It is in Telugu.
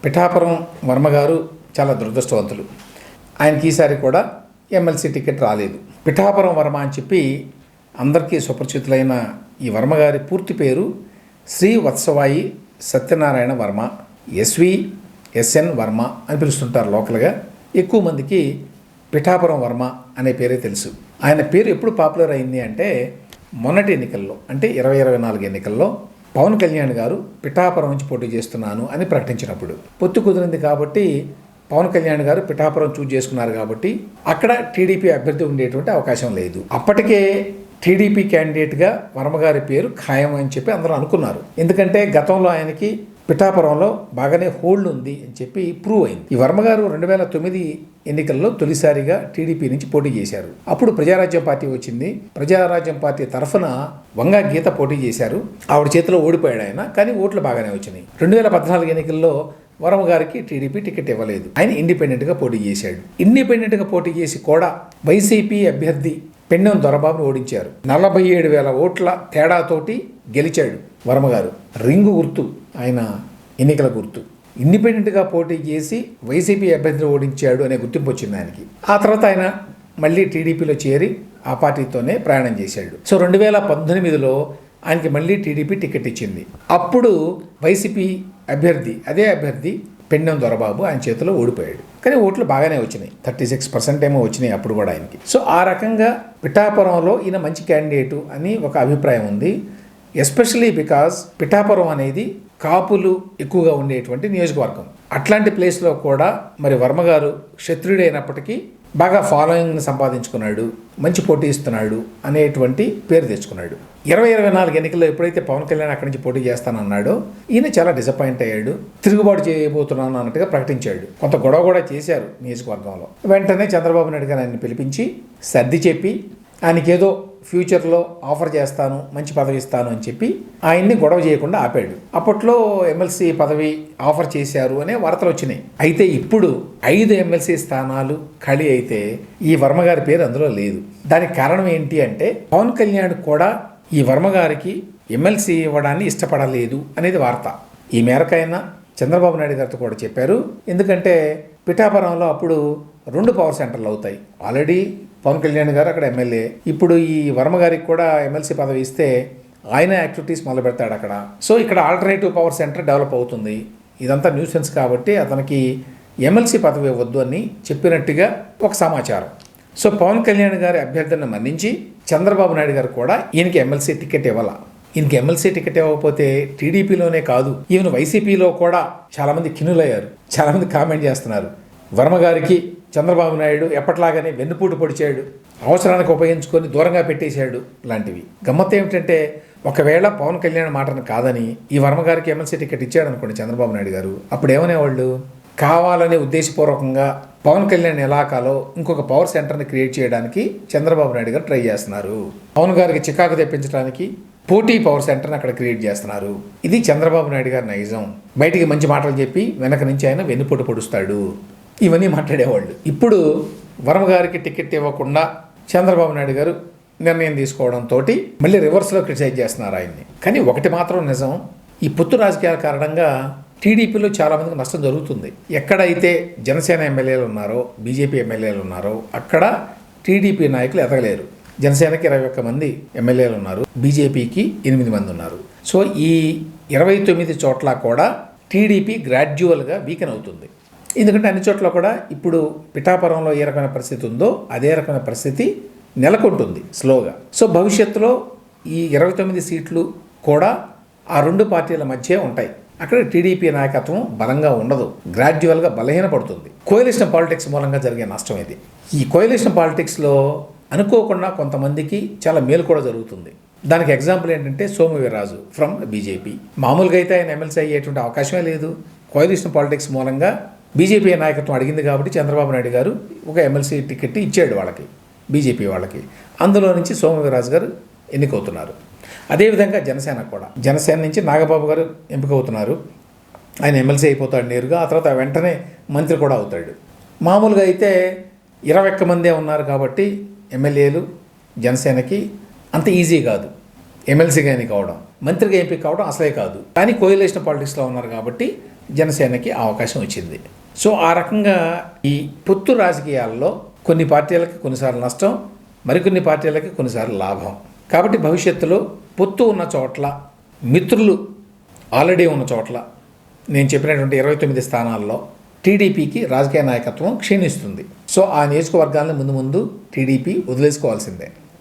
పిఠాపురం వర్మ గారు చాలా దురదృష్టవంతులు. ఆయనకి ఈసారి కూడా ఎమ్మెల్సీ టికెట్ రాలేదు. పిఠాపురం వర్మ అని చెప్పి అందరికీ సుపరిచితులైన ఈ వర్మ గారి పూర్తి పేరు శ్రీ వత్సవాయి సత్యనారాయణ వర్మ, ఎస్ఎన్ వర్మ అని పిలుస్తుంటారు లోకల్గా. ఎక్కువ మందికి పిఠాపురం వర్మ అనే పేరే తెలుసు. ఆయన పేరు ఎప్పుడు పాపులర్ అయింది అంటే మొన్నటి ఎన్నికల్లో, అంటే 2024 ఎన్నికల్లో పవన్ కళ్యాణ్ గారు పిఠాపురం నుంచి పోటీ చేస్తున్నాను అని ప్రకటించినప్పుడు పొత్తు కుదిరింది కాబట్టి పవన్ కళ్యాణ్ గారు పిఠాపురం చూజ్ చేసుకున్నారు కాబట్టి అక్కడ టీడీపీ అభ్యర్థి ఉండేటువంటి అవకాశం లేదు. అప్పటికే టీడీపీ క్యాండిడేట్గా వర్మగారి పేరు ఖాయం అని చెప్పి అందరూ అనుకున్నారు. ఎందుకంటే గతంలో ఆయనకి పిఠాపురంలో బాగానే హోల్డ్ ఉంది అని చెప్పి ప్రూవ్ అయింది. ఈ వర్మగారు 2009 ఎన్నికల్లో తొలిసారిగా టీడీపీ నుంచి పోటీ చేశారు. అప్పుడు ప్రజారాజ్యం పార్టీ వచ్చింది. ప్రజారాజ్యం పార్టీ తరఫున వంగా గీత పోటీ చేశారు. ఆవిడ చేతిలో ఓడిపోయాడు ఆయన, కానీ ఓట్లు బాగానే వచ్చినాయి. 2014 ఎన్నికల్లో వర్మ గారికి టీడీపీ టికెట్ ఇవ్వలేదు. ఆయన ఇండిపెండెంట్గా పోటీ చేశాడు. ఇండిపెండెంట్గా పోటీ చేసి కూడా వైసీపీ అభ్యర్థి పెన్నెం దొరబాబును ఓడించారు. 47,000 ఓట్ల తేడాతోటి గెలిచాడు వర్మగారు. రింగు గుర్తు ఆయన ఎన్నికల గుర్తు. ఇండిపెండెంట్గా పోటీ చేసి వైసీపీ అభ్యర్థిని ఓడించాడు అనే గుర్తింపు వచ్చింది ఆయనకి. ఆ తర్వాత ఆయన మళ్ళీ టీడీపీలో చేరి ఆ పార్టీతోనే ప్రయాణం చేశాడు. సో 2018లో ఆయనకి మళ్ళీ టీడీపీ టికెట్ ఇచ్చింది. అప్పుడు వైసీపీ అదే అభ్యర్థి పెన్నెం దొరబాబు ఆయన చేతిలో ఓడిపోయాడు. కానీ ఓట్లు బాగానే వచ్చినాయి, 36% ఏమో వచ్చినాయి అప్పుడు కూడా ఆయనకి. సో ఆ రకంగా పిఠాపురంలో ఈయన మంచి క్యాండిడేటు అని ఒక అభిప్రాయం ఉంది. ఎస్పెషలీ బికాజ్ పిఠాపురం అనేది కాపులు ఎక్కువగా ఉండేటువంటి నియోజకవర్గం. అట్లాంటి ప్లేస్లో కూడా మరి వర్మగారు క్షత్రియుడు అయినప్పటికీ బాగా ఫాలోయింగ్ని సంపాదించుకున్నాడు, మంచి పోటీ ఇస్తున్నాడు అనేటువంటి పేరు తెచ్చుకున్నాడు. 2024 ఎన్నికల్లో ఎప్పుడైతే పవన్ కళ్యాణ్ అక్కడి నుంచి పోటీ చేస్తానన్నాడో ఈయన చాలా డిసప్పాయింట్ అయ్యాడు. తిరుగుబాటు చేయబోతున్నాను అన్నట్టుగా ప్రకటించాడు. కొంత గొడవ కూడా చేశారు నియోజకవర్గంలో. వెంటనే చంద్రబాబు నాయుడు గారు ఆయన్ని పిలిపించి సర్ది చెప్పి ఆయనకేదో ఫ్యూచర్లో ఆఫర్ చేస్తాను, మంచి పదవి ఇస్తాను అని చెప్పి ఆయన్ని గొడవ చేయకుండా ఆపాడు. అప్పట్లో ఎమ్మెల్సీ పదవి ఆఫర్ చేశారు అనే వార్తలు వచ్చినాయి. అయితే ఇప్పుడు 5 ఎమ్మెల్సీ స్థానాలు ఖాళీ అయితే ఈ వర్మగారి పేరు అందులో లేదు. దానికి కారణం ఏంటి అంటే పవన్ కళ్యాణ్ కూడా ఈ వర్మగారికి ఎమ్మెల్సీ ఇవ్వడాన్ని ఇష్టపడలేదు అనేది వార్త. ఈ మేరకైనా చంద్రబాబు నాయుడు గారితో కూడా చెప్పారు. ఎందుకంటే పిఠాపురంలో అప్పుడు 2 పవర్ సెంటర్లు అవుతాయి. ఆల్రెడీ పవన్ కళ్యాణ్ గారు అక్కడ ఎమ్మెల్యే. ఇప్పుడు ఈ వర్మ గారికి కూడా ఎమ్మెల్సీ పదవి ఇస్తే ఆయన యాక్టివిటీస్ మొదలు పెడతాడు అక్కడ. సో ఇక్కడ ఆల్టర్నేటివ్ పవర్ సెంటర్ డెవలప్ అవుతుంది. ఇదంతా న్యూసెన్స్ కాబట్టి అతనికి ఎమ్మెల్సీ పదవి ఇవ్వద్దు అని చెప్పినట్టుగా ఒక సమాచారం. సో పవన్ కళ్యాణ్ గారి అభ్యర్థనను మన్నించి చంద్రబాబు నాయుడు గారు కూడా ఈయనకి ఎమ్మెల్సీ టికెట్ ఇవ్వాల. ఈయనకి ఎమ్మెల్సీ టికెట్ ఇవ్వకపోతే టీడీపీలోనే కాదు, ఈవెన్ వైసీపీలో కూడా చాలామంది కిన్నులయ్యారు. చాలామంది కామెంట్ చేస్తున్నారు, వర్మ గారికి చంద్రబాబు నాయుడు ఎప్పట్లాగానే వెన్నుపూట పొడిచాడు, అవసరానికి ఉపయోగించుకొని దూరంగా పెట్టేశాడు లాంటివి. గమ్మత్తు ఏమిటంటే ఒకవేళ పవన్ కళ్యాణ్ మాటను కాదని ఈ వర్మ గారికి ఎమ్మెల్సీ టికెట్ ఇచ్చాడు అనుకోండి చంద్రబాబు నాయుడు గారు, అప్పుడు ఏమనేవాళ్ళు, కావాలని ఉద్దేశపూర్వకంగా పవన్ కళ్యాణ్ ఎలాకాలో ఇంకొక పవర్ సెంటర్ని క్రియేట్ చేయడానికి చంద్రబాబు నాయుడు గారు ట్రై చేస్తున్నారు. పవన్ గారికి చికాకు తెప్పించడానికి పోటీ పవర్ సెంటర్ని అక్కడ క్రియేట్ చేస్తున్నారు. ఇది చంద్రబాబు నాయుడు గారి నైజం. బయటికి మంచి మాటలు చెప్పి వెనక నుంచి ఆయన వెన్నుపోటు పొడుస్తాడు, ఇవన్నీ మాట్లాడేవాళ్ళు. ఇప్పుడు వర్మ గారికి టికెట్ ఇవ్వకుండా చంద్రబాబు నాయుడు గారు నిర్ణయం తీసుకోవడంతో మళ్ళీ రివర్స్లో క్రిటిసైజ్ చేస్తున్నారు ఆయన్ని. కానీ ఒకటి మాత్రం నిజం, ఈ పొత్తు రాజకీయాల కారణంగా టీడీపీలో చాలామందికి నష్టం జరుగుతుంది. ఎక్కడైతే జనసేన ఎమ్మెల్యేలు ఉన్నారో, బీజేపీ ఎమ్మెల్యేలు ఉన్నారో అక్కడ టీడీపీ నాయకులు ఎదగలేరు. జనసేనకి 21 మంది ఎమ్మెల్యేలు ఉన్నారు, బీజేపీకి 8 మంది ఉన్నారు. సో ఈ 29 చోట్ల కూడా టీడీపీ గ్రాడ్యువల్గా వీకెన్ అవుతుంది. ఎందుకంటే అన్ని చోట్ల కూడా ఇప్పుడు పిఠాపురంలో ఏ రకమైన పరిస్థితి ఉందో అదే రకమైన పరిస్థితి నెలకొంటుంది స్లోగా. సో భవిష్యత్తులో ఈ 29 సీట్లు కూడా ఆ 2 పార్టీల మధ్య ఉంటాయి. అక్కడ టీడీపీ నాయకత్వం బలంగా ఉండదు, గ్రాడ్యువల్గా బలహీనపడుతుంది. కోయలిషన్ పాలిటిక్స్ మూలంగా జరిగే నష్టం ఇది. ఈ కోయలిషన్ పాలిటిక్స్లో అనుకోకుండా కొంతమందికి చాలా మేలు కూడా జరుగుతుంది. దానికి ఎగ్జాంపుల్ ఏంటంటే సోము వీర్రాజు ఫ్రమ్ బీజేపీ. మామూలుగా అయితే ఆయన ఎమ్మెల్సీ అయ్యేటువంటి అవకాశమే లేదు. కోయలిషన్ పాలిటిక్స్ మూలంగా బీజేపీ నాయకత్వం అడిగింది కాబట్టి చంద్రబాబు నాయుడు గారు ఒక ఎమ్మెల్సీ టికెట్ ఇచ్చాడు వాళ్ళకి, బీజేపీ వాళ్ళకి. అందులో నుంచి సోము వీర్రాజు గారు ఎన్నికవుతున్నారు. అదేవిధంగా జనసేన నుంచి నాగబాబు గారు ఎంపికవుతున్నారు. ఆయన ఎమ్మెల్సీ అయిపోతాడు నేరుగా, ఆ తర్వాత వెంటనే మంత్రి కూడా అవుతాడు. మామూలుగా అయితే 21 మందే ఉన్నారు కాబట్టి ఎమ్మెల్యేలు జనసేనకి అంత ఈజీ కాదు ఎమ్మెల్సీగా ఎన్నిక అవడం, మంత్రిగా ఎంపిక కావడం అసలే కాదు. కానీ కోయలేషన్ పాలిటిక్స్లో ఉన్నారు కాబట్టి జనసేనకి అవకాశం వచ్చింది. సో ఆ రకంగా ఈ పొత్తు రాజకీయాల్లో కొన్ని పార్టీలకి కొన్నిసార్లు నష్టం, మరికొన్ని పార్టీలకి కొన్నిసార్లు లాభం. కాబట్టి భవిష్యత్తులో పొత్తు ఉన్న చోట్ల, మిత్రులు ఆల్రెడీ ఉన్న చోట్ల నేను చెప్పినటువంటి 29 స్థానాల్లో టీడీపీకి రాజకీయ నాయకత్వం క్షీణిస్తుంది. సో ఆ నియోజకవర్గాలను ముందు టీడీపీ వదిలేసుకోవాల్సిందే.